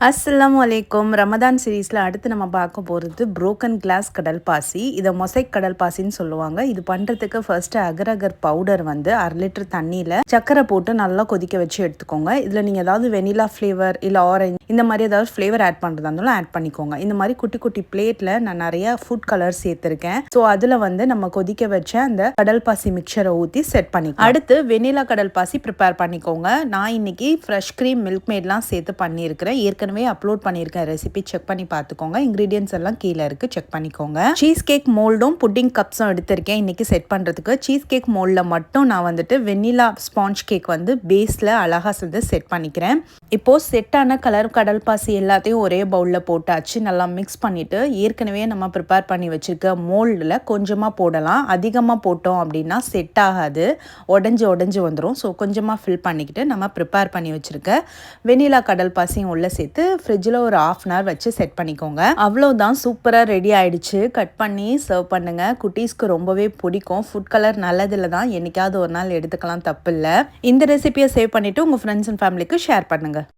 அஸ்ஸலாமு அலைக்கும். ரமதான் சீரீஸில் அடுத்து நம்ம பார்க்க போகிறது புரோக்கன் கிளாஸ் கடல் பாசி. இதை மொசைக் கடல் பாசின்னு சொல்லுவாங்க. இது பண்ணுறதுக்கு ஃபர்ஸ்ட்டு அகர் அகர் பவுடர் வந்து 1/2 லிட்டர் தண்ணியில் சக்கரை போட்டு நல்லா கொதிக்க வச்சு எடுத்துக்கோங்க. இதில் நீங்கள் ஏதாவது வெனிலா ஃப்ளேவர் இல்லை ஆரஞ்சு இந்த மாதிரி ஏதாவது ஃப்ளேவர் ஆட் பண்ணுறதா இருந்தாலும் ஆட் பண்ணிக்கோங்க. இந்த மாதிரி குட்டி குட்டி பிளேட்டில் நான் நிறைய ஃபுட் கலர் சேர்த்துருக்கேன். ஸோ அதில் வந்து நம்ம கொதிக்க வச்ச அந்த கடல் பாசி மிக்சரை ஊற்றி செட் பண்ணி அடுத்து வெனிலா கடல் பாசி ப்ரிப்பேர் பண்ணிக்கோங்க. நான் இன்னைக்கு ஃப்ரெஷ் க்ரீம் மில்க் மேட்லாம் சேர்த்து பண்ணியிருக்கிறேன். ஏற்கனவே அப்லோட் பண்ணியிருக்கேன் ரெசிபி, செக் பண்ணி பார்த்துக்கோங்க. இன்க்ரீடியன்ஸ் எல்லாம் கீழே இருக்குது, செக் பண்ணிக்கோங்க. சீஸ் கேக் மோல்டும் புட்டிங் கப்ஸும் எடுத்திருக்கேன் இன்னைக்கு செட் பண்ணுறதுக்கு. சீஸ் கேக் மோல்டில் மட்டும் நான் வந்துட்டு வெனிலா ஸ்பாஞ்ச் கேக் வந்து பேஸில் அழகாக வந்து செட் பண்ணிக்கிறேன். இப்போது செட்டான கலர் கடல் பாசி எல்லாத்தையும் ஒரே பவுலில் போட்டாச்சு. நல்லா மிக்ஸ் பண்ணிவிட்டு ஏற்கனவே நம்ம ப்ரிப்பேர் பண்ணி வச்சுருக்க மோல்டில் கொஞ்சமாக போடலாம். அதிகமாக போட்டோம் அப்படின்னா செட் ஆகாது, உடஞ்சி வந்துடும். ஸோ கொஞ்சமாக ஃபில் பண்ணிக்கிட்டு நம்ம ப்ரிப்பேர் பண்ணி வச்சுருக்க வெனிலா கடல் பாசியும் உள்ளே சேர்த்து ஃப்ரிட்ஜில் ஒரு 1/2 hour வச்சு செட் பண்ணிக்கோங்க. அவ்வளோதான், சூப்பராக ரெடி ஆகிடுச்சு. கட் பண்ணி சர்வ் பண்ணுங்கள். குட்டீஸ்க்கு ரொம்பவே பிடிக்கும். ஃபுட் கலர் நல்லதில்லை தான், என்னைக்காவது ஒரு நாள் எடுத்துக்கலாம், தப்பு இல்லை. இந்த ரெசிபியை சேவ் பண்ணிவிட்டு உங்கள் ஃப்ரெண்ட்ஸ் அண்ட் ஃபேமிலிக்கு ஷேர் பண்ணுங்கள்.